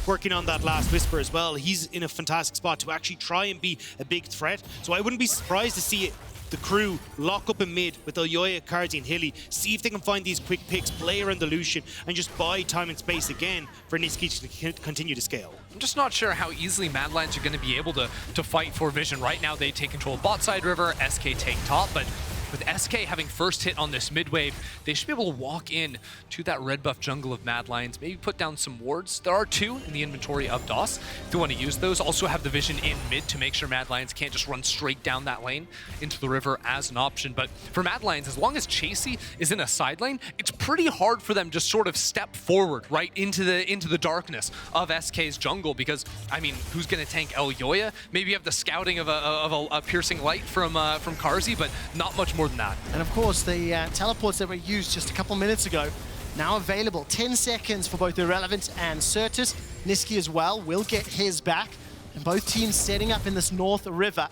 working on that last Whisper as well. He's in a fantastic spot to actually try and be a big threat. So I wouldn't be surprised to see the crew lock up in mid with Elyoya, Carzzy and Hilly, see if they can find these quick picks, play around the Lucian, and just buy time and space again for Nisqy to continue to scale. I'm just not sure how easily Mad Lions are going to be able to fight for Vision. Right now, they take control of bot side river, SK take top, but with SK having first hit on this mid wave, they should be able to walk in to that red buff jungle of Mad Lions, maybe put down some wards. There are 2 in the inventory of DOS if you want to use those. Also have the vision in mid to make sure Mad Lions can't just run straight down that lane into the river as an option. But for Mad Lions, as long as Chasy is in a side lane, it's pretty hard for them to sort of step forward right into the darkness of SK's jungle, because I mean, who's going to tank Elyoya? Maybe you have the scouting of a piercing light from Carzzy, but not much more than that. And of course, the teleports that were used just a couple minutes ago, now available. 10 seconds for both Irrelevant and Sertuss. Nisqy as well will get his back. And both teams setting up in this North River.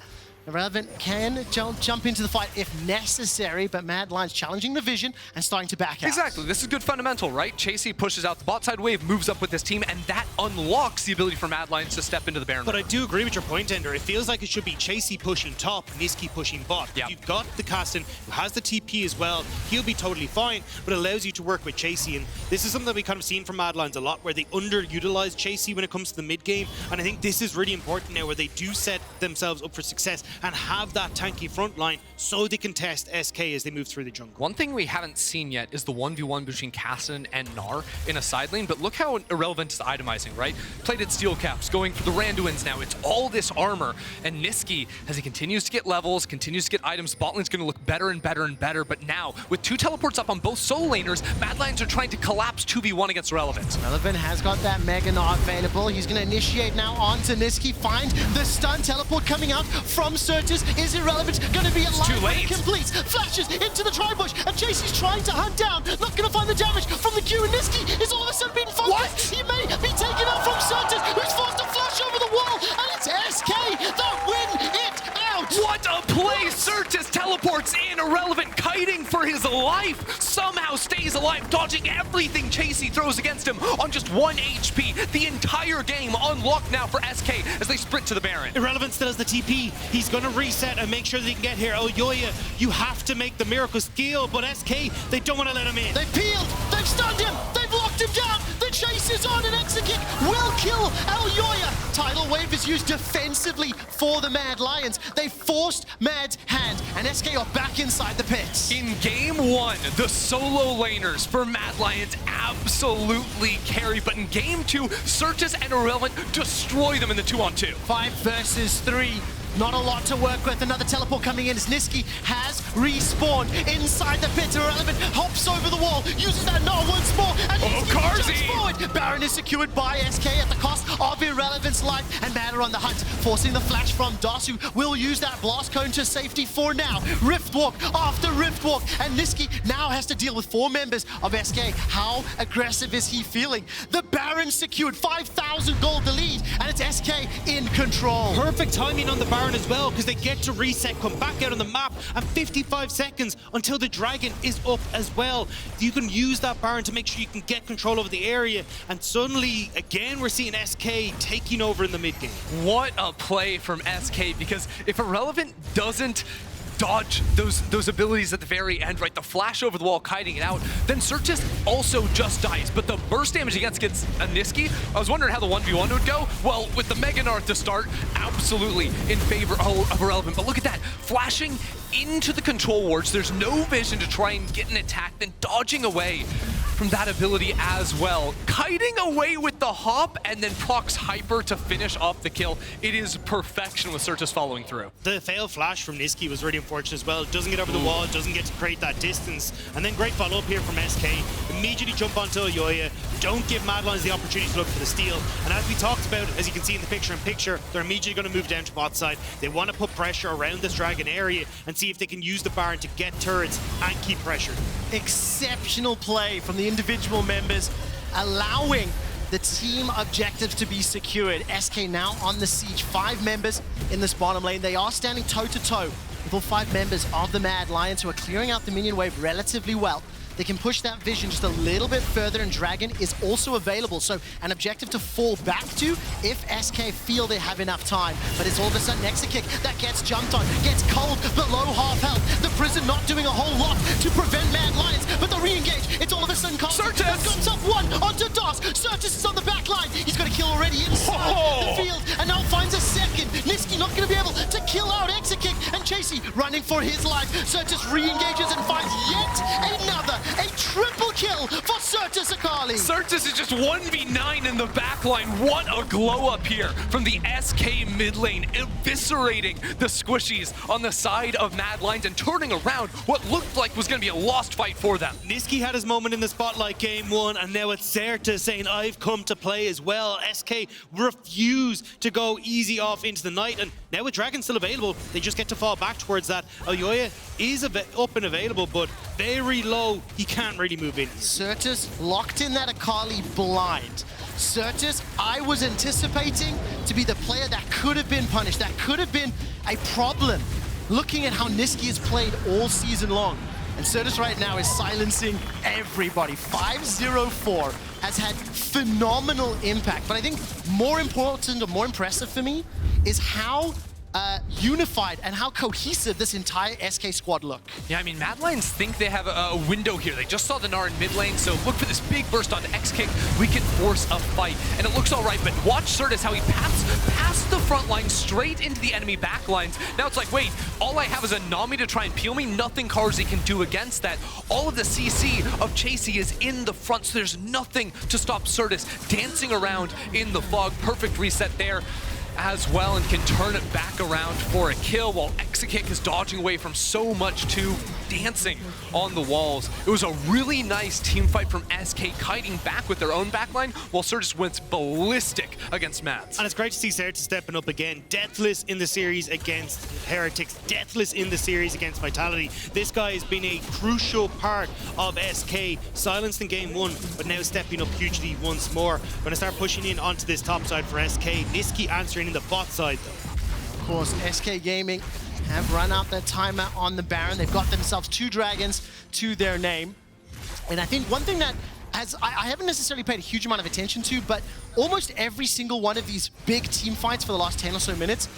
Irrelevant can jump into the fight if necessary, but Mad Lions challenging the vision and starting to back out. Exactly. This is good fundamental, right? Chasy pushes out the bot side wave, moves up with this team, and that unlocks the ability for Mad Lions to step into the Baron. But I do agree with your point, Ender. It feels like it should be Chasy pushing top, Nisqy pushing bot. Yep. You've got the Kassadin, who has the TP as well. He'll be totally fine, but allows you to work with Chasy. And this is something that we kind of seen from Mad Lions a lot, where they underutilize Chasy when it comes to the mid game. And I think this is really important now, where they do set themselves up for success and have that tanky front line so they can test SK as they move through the jungle. One thing we haven't seen yet is the 1v1 between Kassadin and Gnar in a side lane, but look how Irrelevant is itemizing, right? Plated steel caps, going for the Randuins now. It's all this armor, and Nisqy, as he continues to get levels, continues to get items, bot lane's going to look better and better and better, but now, with 2 teleports up on both solo laners, Mad Lions are trying to collapse 2v1 against Irrelevant. Irrelevant has got that Mega Gnar available. He's going to initiate now onto Nisqy, find the stun teleport coming out from Sertuss. Is Irrelevant going to be alive? Too late. Completes, flashes into the tri-bush, and Chasy's trying to hunt down, not going to find the damage from the Q, and Nisqy is all of a sudden being focused. What? He may be taken out from Sertuss, who's forced to flash over the wall, and it's SK that win it out. What a play! Sertuss teleports in, Irrelevant kiting for his life, somehow stays alive, dodging everything Chasy throws against him on just 1 HP. The entire game unlocked now for SK as they sprint to the Baron. Irrelevant still has the TP. He's going to reset and make sure that he can get here. Elyoya, you have to make the miracle scale, but SK, they don't want to let him in. They've peeled, they've stunned him, they've locked him down. The chase is on, and Exakick will kill Elyoya. Tidal Wave is used defensively for the Mad Lions. They forced Mad's hand, and SK are back inside the pits. In game 1, the solo laners for Mad Lions absolutely carry, but in game 2, Sertuss and Irrelevant destroy them in the 2-on-2. 5 versus 3. Not a lot to work with. Another teleport coming in as Nisqy has respawned inside the pit. Irrelevant hops over the wall, uses that Gnar once more, and Carzzy! jumps forward. Baron is secured by SK at the cost of Irrelevant's life, and Mad are on the hunt, forcing the flash from Dasu. Will use that blast cone to safety for now. Riftwalk after Riftwalk, and Nisqy now has to deal with 4 members of SK. How aggressive is he feeling? The Baron secured 5,000 gold the lead, and it's SK in control. Perfect timing on the Baron as well, because they get to reset, come back out on the map, and 55 seconds until the Dragon is up as well. You can use that Baron to make sure you can get control over the area, and suddenly, again, we're seeing SK taking over in the mid game. What a play from SK, because if Irrelevant doesn't dodge those abilities at the very end, right? The flash over the wall, kiting it out, then Sertuss also just dies. But the burst damage against a Nisqy, I was wondering how the 1v1 would go. Well, with the Mega Gnar to start, absolutely in favor of Irrelevant. But look at that, flashing into the control wards. There's no vision to try and get an attack, then dodging away from that ability as well. Kiting away with the hop, and then procs hyper to finish off the kill. It is perfection with Sertuss following through. The failed flash from Nisqy was really unfortunate as well. Doesn't get over the wall, doesn't get to create that distance. And then great follow-up here from SK. Immediately jump onto Elyoya. Don't give MAD Lions the opportunity to look for the steal. And as we talked about, as you can see in the picture-in-picture, they're immediately going to move down to bot side. They want to put pressure around this Dragon area and see if they can use the Baron to get turrets and keep pressure. Exceptional play from the individual members, allowing the team objectives to be secured. SK now on the siege, 5 members in this bottom lane. They are standing toe-to-toe with all 5 members of the MAD Lions, who are clearing out the minion wave relatively well. They can push that vision just a little bit further, and Dragon is also available. So an objective to fall back to if SK feel they have enough time. But it's all of a sudden Exakick that gets jumped on, gets cold below half health. The Prison not doing a whole lot to prevent MAD Lions, but the re-engage, it's all of a sudden Carzzy has got himself one onto DOS. Sertuss is on the back line. He's got a kill already inside the field, and now finds a second. Nisqy not going to be able to kill out Exakick, and Chasy running for his life. Sertuss re-engages and finds yet another. A triple kill for Sertuss Akali. Sertuss is just 1v9 in the backline. What a glow up here from the SK mid lane, eviscerating the squishies on the side of MAD Lions and turning around what looked like was going to be a lost fight for them. Nisqy had his moment in the spotlight game 1, and now it's Sertuss saying, I've come to play as well. SK refuse to go easy off into the night, and now with Dragon still available, they just get to fall back towards that. Elyoya is up and available, but very low. He can't really move in. Sertuss locked in that Akali blind. Sertuss, I was anticipating to be the player that could have been punished, that could have been a problem, looking at how Nisqy has played all season long. And Sertuss right now is silencing everybody. 5-0-4 has had phenomenal impact. But I think more important or more impressive for me is how unified and how cohesive this entire SK squad look. Yeah, I mean, MAD Lions think they have a window here. They just saw the Gnar in mid lane, so look for this big burst onto Exakick. We can force a fight, and it looks all right, but watch Sertuss, how he past the front line straight into the enemy back lines. Now it's like, wait, all I have is a Nami to try and peel me. Nothing Carzzy can do against that. All of the CC of Chasy is in the front, so there's nothing to stop Sertuss dancing around in the fog. Perfect reset there as well, and can turn it back around for a kill, while Exakick is dodging away from so much too, dancing on the walls. It was a really nice team fight from SK, kiting back with their own backline, while Sertuss went ballistic against Mads. And it's great to see Sertuss stepping up again. Deathless in the series against Heretics, deathless in the series against Vitality. This guy has been a crucial part of SK, silenced in game 1, but now stepping up hugely once more. Going to start pushing in onto this top side for SK. Nisqy answering in the bot side though. Of course, SK Gaming have run out their timeout on the Baron. They've got themselves 2 dragons to their name. And I think one thing that I haven't necessarily paid a huge amount of attention to, but almost every single one of these big team fights for the last 10 or so minutes,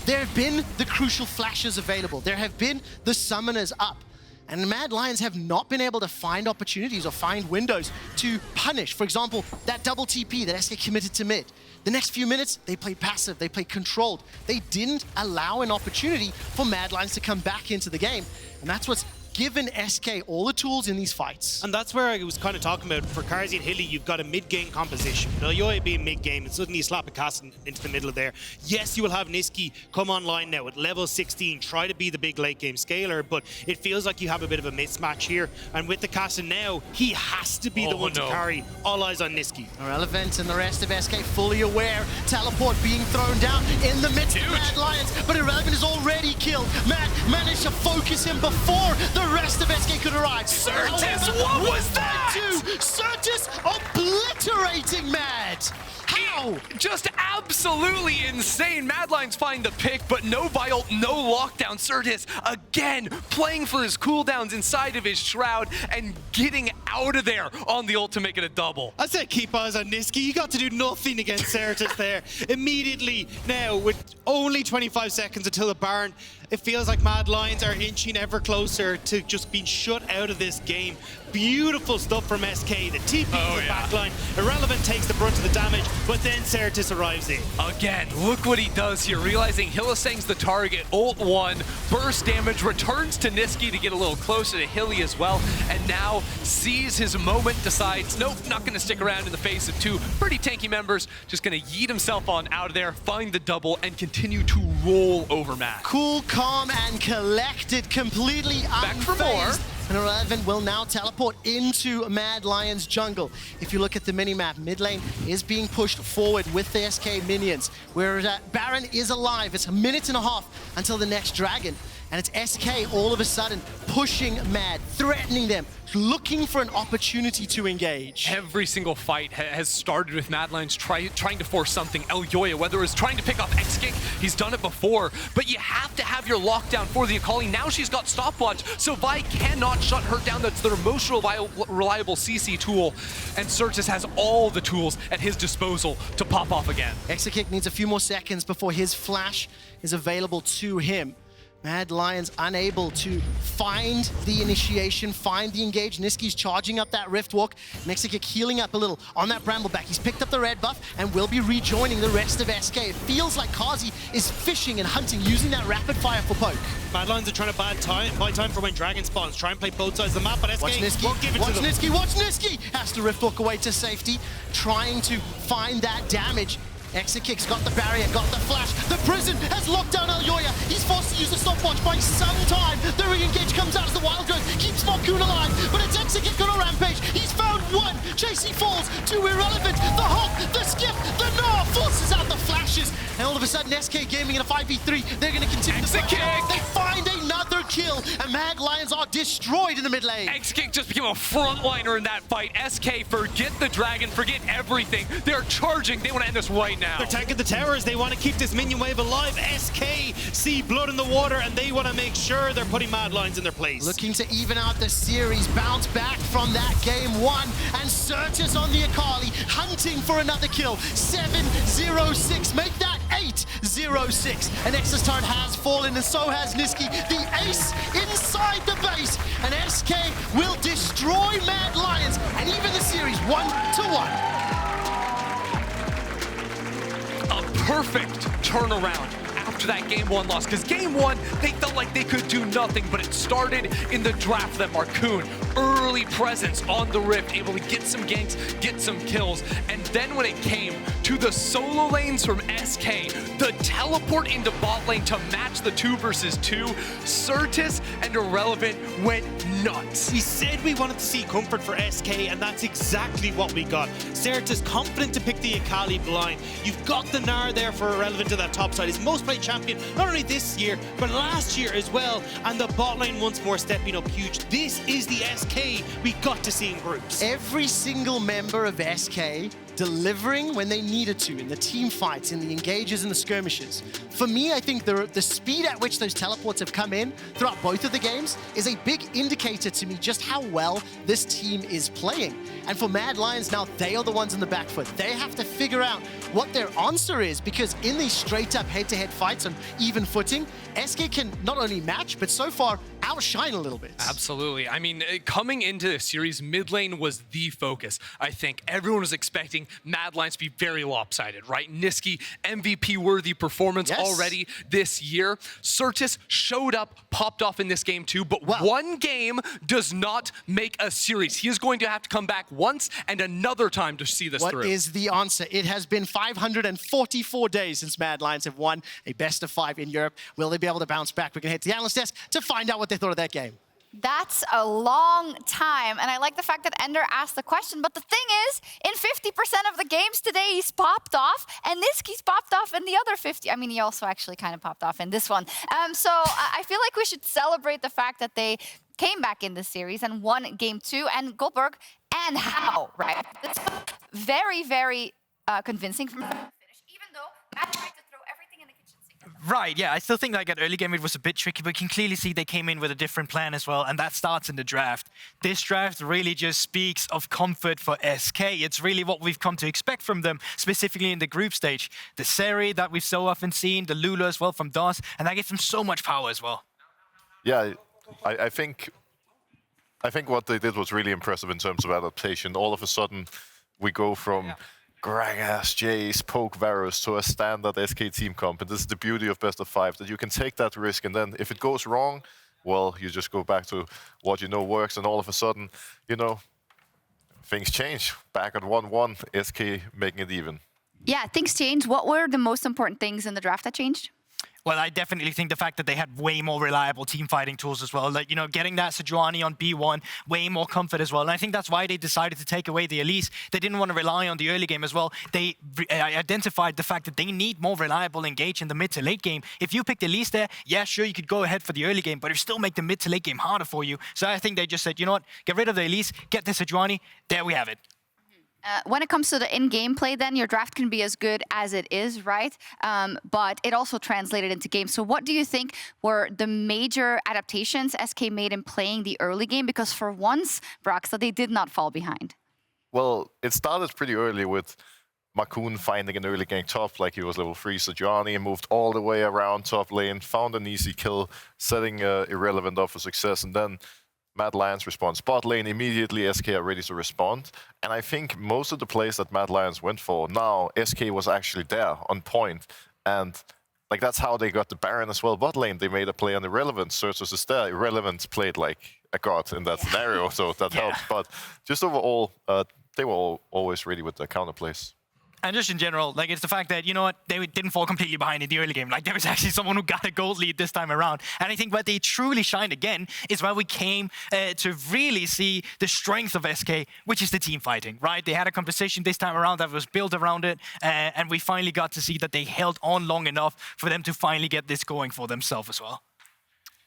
there have been the crucial flashes available. There have been the summoners up. And the MAD Lions have not been able to find opportunities or find windows to punish. For example, that double TP that SK committed to mid. The next few minutes, they played passive, they played controlled. They didn't allow an opportunity for MAD Lions to come back into the game. And that's what's given SK all the tools in these fights. And that's where I was kind of talking about, for Carzzy and Hilly, you've got a mid-game composition. Elyoya being mid-game, and suddenly you slap a Kassadin into the middle of there. Yes, you will have Nisqy come online now at level 16, try to be the big late-game scaler, but it feels like you have a bit of a mismatch here. And with the Kassadin now, he has to be the one to carry. All eyes on Nisqy. Irrelevant and the rest of SK fully aware. Teleport being thrown down in the midst of Mad Lions, but Irrelevant is already killed. Mad managed to focus him before the rest of SK could arrive. Sertuss, what was that? Sertuss obliterating Mad. How? Just absolutely insane. Mad Lions find the pick, but no Vial, no lockdown. Sertuss again playing for his cooldowns inside of his shroud and getting out of there on the ult to make it a double. I said keep eyes on Nisqy. You got to do nothing against Sertuss there. Immediately now, with only 25 seconds until the Baron, it feels like Mad Lions are inching ever closer to just being shut out of this game. Beautiful stuff from SK. The TP the backline. Irrelevant takes the brunt of the damage, but then Sertuss arrives in. Again, look what he does here. Realizing Hylissang's the target. Ult 1, burst damage, returns to Nisqy to get a little closer to Hilly as well, and now sees his moment, decides, nope, not going to stick around in the face of two pretty tanky members. Just going to yeet himself on out of there, find the double, and continue to roll over Mad. Cool, calm, and collected, completely unfazed. Back for more. And Irrelevant will now teleport into Mad Lions jungle. If you look at the minimap, mid lane is being pushed forward with the SK minions, whereas Baron is alive. It's a minute and a half until the next dragon. And it's SK all of a sudden pushing Mad, threatening them, looking for an opportunity to engage. Every single fight has started with Mad Lions trying to force something. Elyoya, whether it's trying to pick off Exakick, he's done it before, but you have to have your lockdown for the Akali. Now she's got stopwatch, so Vi cannot shut her down. That's their most reliable CC tool, and Sertuss has all the tools at his disposal to pop off again. Exakick needs a few more seconds before his flash is available to him. Mad Lions unable to find the initiation, find the engage. Nisqy's charging up that Rift Walk. Exakick healing up a little on that Brambleback. He's picked up the red buff and will be rejoining the rest of SK. It feels like Carzzy is fishing and hunting, using that rapid fire for poke. Mad Lions are trying to buy time for when Dragon spawns. Try and play both sides of the map, but SK won't give it to them. Watch Nisqy! Has to Rift Walk away to safety, trying to find that damage. Exakick's got the barrier, got the flash. The prison has locked down Elyoya. He's forced to use the stopwatch by some time. The re-engage comes out as the wild growth keeps Markoon alive, but it's Exakick on a rampage. He's found one. Chasy falls to Irrelevant. The hop, the skip, the Gnar forces out the flashes. And all of a sudden, SK Gaming in a 5v3. They're going to continue to push. They find another kill, and Mad Lions are destroyed in the mid lane. Exakick just became a frontliner in that fight. SK, forget the dragon, forget everything. They're charging. They want to end this right now. They're tanking the towers. They want to keep this minion wave alive. SK see blood in the water, and they want to make sure they're putting Mad Lions in their place. Looking to even out the series, bounce back from that game one, and Sertuss on the Akali, hunting for another kill. 7-0-6, make that 8-0-6. And Nexus turret has fallen, and so has Nisqy. The ace inside the base, and SK will destroy Mad Lions, and even the series 1-1. A perfect turnaround after that game one loss, because game one they felt like they could do nothing, but it started in the draft that Markoon, early presence on the Rift, able to get some ganks, get some kills, and then when it came to the solo lanes from SK, the teleport into bot lane to match the 2 versus 2, Sertuss and Irrelevant went nuts. We said we wanted to see comfort for SK, and that's exactly what we got. Sertuss confident to pick the Akali blind. You've got the Gnar there for Irrelevant to that top side. His most played champion, not only this year, but last year as well. And the bot lane once more stepping up huge. This is the SK we got to see in groups. Every single member of SK delivering when they needed to in the team fights, in the engages and the skirmishes. For me, I think the speed at which those teleports have come in throughout both of the games is a big indicator to me just how well this team is playing. And for Mad Lions now, they are the ones in the back foot. They have to figure out what their answer is, because in these straight up head-to-head fights on even footing, SK can not only match, but so far outshine a little bit. Absolutely. I mean, coming into this series, mid lane was the focus. I think everyone was expecting MAD Lions to be very lopsided, right? Nisqy, MVP-worthy performance already this year. Sertuss showed up, popped off in this game too, but one game does not make a series. He is going to have to come back once and another time to see this through. What is the answer? It has been 544 days since MAD Lions have won a best-of-5 in Europe. Will they be able to bounce back? We're going to head to the analyst desk to find out what they thought of that game. That's a long time, and I like the fact that Ender asked the question, but the thing is, in 50% of the games today, he's popped off, and Nisqy's popped off in the other 50. I mean, he also actually kind of popped off in this one. So I feel like we should celebrate the fact that they came back in the series and won game 2, and Goldberg, and how, right? It's very, very convincing from the finish, even though Matt tried to throw everything in the kitchen sink. Right, yeah, I still think like at early game it was a bit tricky, but you can clearly see they came in with a different plan as well, and that starts in the draft. This draft really just speaks of comfort for SK. It's really what we've come to expect from them, specifically in the group stage. The Zeri that we've so often seen, the Lulu as well from DOS, and that gives them so much power as well. Yeah, I think what they did was really impressive in terms of adaptation. All of a sudden, we go from Gragas, Jace, Poke, Varus to a standard SK team comp. And this is the beauty of best of 5, that you can take that risk, and then if it goes wrong, well, you just go back to what you know works, and all of a sudden, you know, things change. Back at 1-1, SK making it even. Yeah, things changed. What were the most important things in the draft that changed? Well, I definitely think the fact that they had way more reliable team fighting tools as well. Like, you know, getting that Sejuani on B1, way more comfort as well. And I think that's why they decided to take away the Elise. They didn't want to rely on the early game as well. They identified the fact that they need more reliable engage in the mid to late game. If you picked Elise there, yeah, sure, you could go ahead for the early game, but it still make the mid to late game harder for you. So I think they just said, you know what, get rid of the Elise, get the Sejuani, there we have it. When it comes to the in-game play, then, your draft can be as good as it is, right? But it also translated into games. So what do you think were the major adaptations SK made in playing the early game? Because for once, Broxah, they did not fall behind. Well, it started pretty early with Markoon finding an early game top, like he was level 3 Sejuani, and moved all the way around top lane, found an easy kill, setting Irrelevant up for success, and then MAD Lions responds. Bot lane, immediately SK are ready to respond. And I think most of the plays that MAD Lions went for, now SK was actually there, on point. And like that's how they got the Baron as well. Bot lane, they made a play on Irrelevant. Sertuss is there. Irrelevant played like a god in that scenario, so that helped. But just overall, they were always ready with the counter plays. And just in general, like, it's the fact that, you know what, they didn't fall completely behind in the early game. Like, there was actually someone who got a gold lead this time around. And I think what they truly shined again is where we came to really see the strength of SK, which is the team fighting, right? They had a composition this time around that was built around it, and we finally got to see that they held on long enough for them to finally get this going for themselves as well.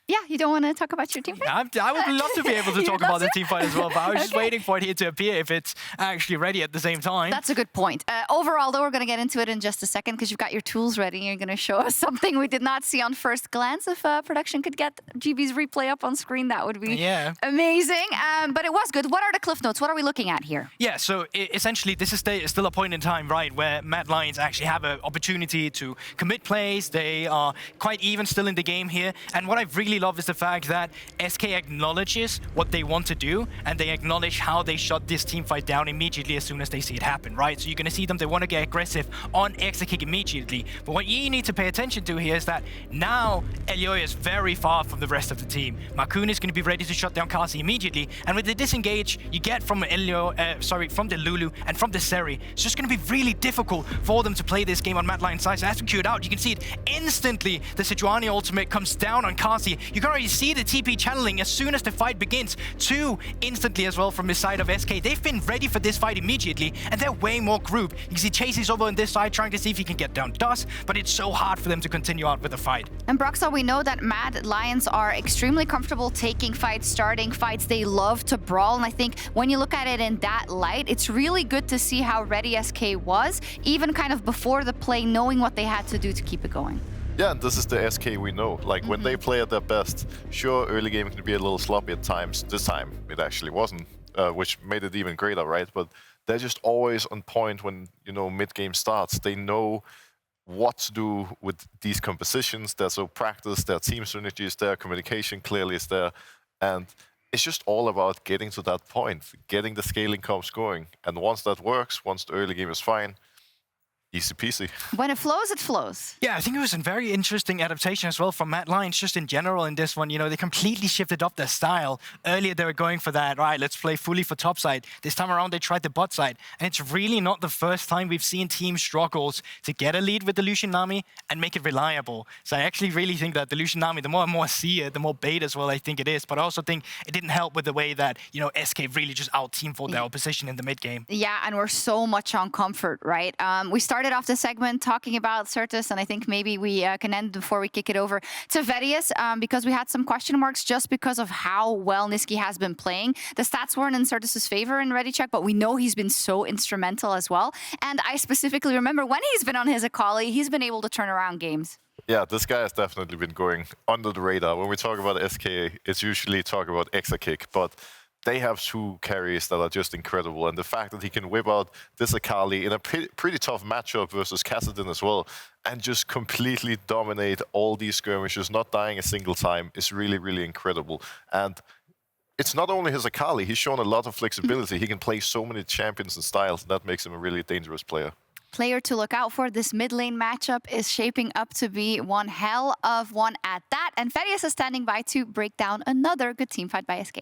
Yeah, you don't want to talk about your team fight? I would love to be able to talk about the team fight as well, but I was just waiting for it here to appear if it's actually ready at the same time. That's a good point. Overall, though, we're going to get into it in just a second because you've got your tools ready. You're going to show us something we did not see on first glance. If production could get GB's replay up on screen, that would be amazing. But it was good. What are the cliff notes? What are we looking at here? Yeah, so essentially, this is still a point in time, right, where MAD Lions actually have an opportunity to commit plays. They are quite even still in the game here. And what I really love is the fact that SK acknowledges what they want to do, and they acknowledge how they shut this team fight down immediately as soon as they see it happen, right? So you're going to see them, they want to get aggressive on Exakick immediately. But what you need to pay attention to here is that now Elyoya is very far from the rest of the team. Markoon is going to be ready to shut down Carzzy immediately, and with the disengage you get from from the Lulu and from the Zeri, it's just going to be really difficult for them to play this game on MAD Lions' side. So as we queued out, you can see it instantly. The Sejuani ultimate comes down on Carzzy. You can already see the TP channeling as soon as the fight begins. 2 instantly as well from the side of SK. They've been ready for this fight immediately, and they're way more grouped. You can see Chasy's over on this side trying to see if he can get down DOS, but it's so hard for them to continue out with the fight. And Broxah, we know that MAD Lions are extremely comfortable taking fights, starting fights. They love to brawl, and I think when you look at it in that light, it's really good to see how ready SK was, even kind of before the play, knowing what they had to do to keep it going. Yeah, and this is the SK we know. Like, when they play at their best, sure, early game can be a little sloppy at times. This time, it actually wasn't, which made it even greater, right? But they're just always on point when, you know, mid-game starts. They know what to do with these compositions. They're so practiced, their team synergy is there, communication clearly is there, and it's just all about getting to that point, getting the scaling comps going. And once that works, once the early game is fine, easy peasy. When it flows, it flows. Yeah, I think it was a very interesting adaptation as well from MAD Lions, just in general in this one. You know, they completely shifted up their style. Earlier, they were going for that, right, let's play fully for top side. This time around, they tried the bot side. And it's really not the first time we've seen teams struggles to get a lead with the Lucian Nami and make it reliable. So I actually really think that the Lucian Nami, the more and more I see it, the more bait as well I think it is. But I also think it didn't help with the way that, you know, SK really just out-team for their opposition in the mid game. Yeah, and we're so much on comfort, right? We started off the segment talking about Sertuss, and I think maybe we can end before we kick it over to Vedius, because we had some question marks just because of how well Nisqy has been playing. The stats weren't in Sertuss's favor in Ready Check, but we know he's been so instrumental as well. And I specifically remember when he's been on his Akali, he's been able to turn around games. Yeah, this guy has definitely been going under the radar. When we talk about SK, it's usually talk about Exakick, but they have two carries that are just incredible. And the fact that he can whip out this Akali in a pretty tough matchup versus Kassadin as well, and just completely dominate all these skirmishes, not dying a single time, is really, really incredible. And it's not only his Akali, he's shown a lot of flexibility. He can play so many champions and styles, and that makes him a really dangerous player. Player to look out for. This mid lane matchup is shaping up to be one hell of one at that. And Vedius is standing by to break down another good team fight by SK.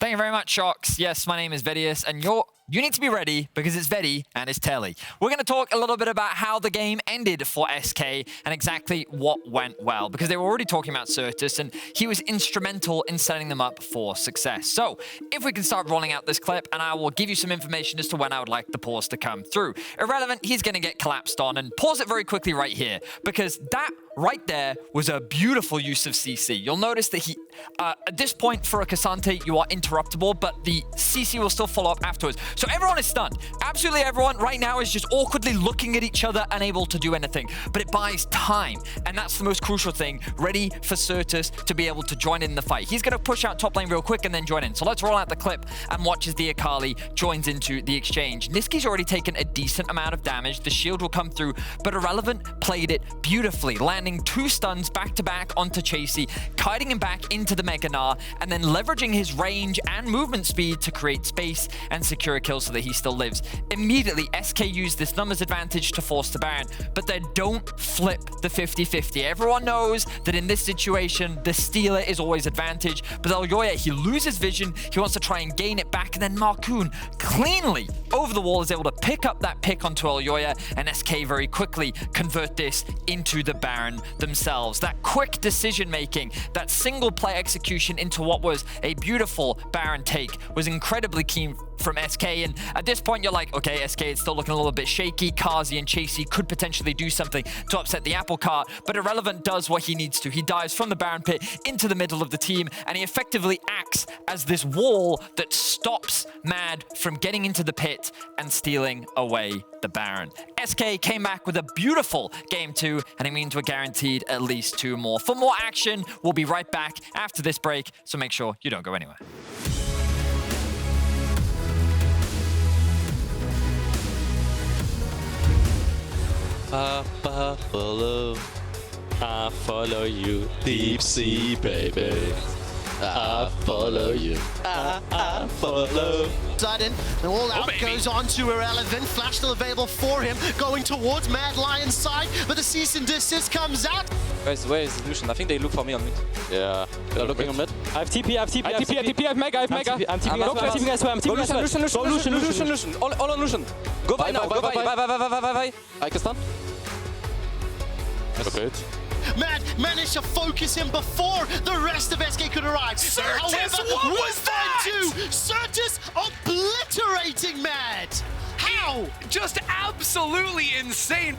Thank you very much, Shox. Yes, my name is Vedius, and you need to be ready because it's Vedi and it's Telly. We're going to talk a little bit about how the game ended for SK and exactly what went well, because they were already talking about Sertuss and he was instrumental in setting them up for success. So if we can start rolling out this clip, and I will give you some information as to when I would like the pause to come through. Irrelevant, he's going to get collapsed on, and pause it very quickly right here, because that right there was a beautiful use of CC. You'll notice that he, at this point for a Cassante, you are interruptible, but the CC will still follow up afterwards. So everyone is stunned. Absolutely everyone right now is just awkwardly looking at each other, unable to do anything. But it buys time, and that's the most crucial thing, ready for Sertuss to be able to join in the fight. He's going to push out top lane real quick and then join in. So let's roll out the clip and watch as the Akali joins into the exchange. Nisqy's already taken a decent amount of damage. The shield will come through, but Irrelevant played it beautifully, landing 2 stuns back-to-back onto Chasy, kiting him back into the Mega Gnar, and then leveraging his range and movement speed to create space and secure a kill so that he still lives. Immediately, SK used this numbers advantage to force the Baron, but they don't flip the 50-50. Everyone knows that in this situation, the stealer is always advantage, but Elyoya, he loses vision, he wants to try and gain it back, and then Markoon cleanly over the wall is able to pick up that pick onto Elyoya, and SK very quickly convert this into the Baron themselves. That quick decision making, that single play execution into what was a beautiful Baron take was incredibly keen from SK, and at this point you're like, okay, SK, it's still looking a little bit shaky. Carzzy and Chasy could potentially do something to upset the apple cart, but Irrelevant does what he needs to. He dives from the Baron pit into the middle of the team, and he effectively acts as this wall that stops MAD from getting into the pit and stealing away the Baron. SK came back with a beautiful game 2, and it means we're guaranteed at least 2 more. For more action, we'll be right back after this break, so make sure you don't go anywhere. I follow you, deep sea, baby. I follow you. I follow. Sudden, the all out goes on to Irrelevant. Flash still available for him, going towards MAD Lions side, but the cease and desist comes out. Guys, where is Lucian? I think they look for me on mid. Yeah, they're looking on mid. I have TP, I have Mega, I have Mega. I'm TP guys, I'm TP guys. Go Lucian. All on Lucian. Go by now, go by. I can stun. Okay. MAD managed to focus him before the rest of SK could arrive. Sertuss, what was that? Sertuss obliterating MAD. How? Just absolutely insane.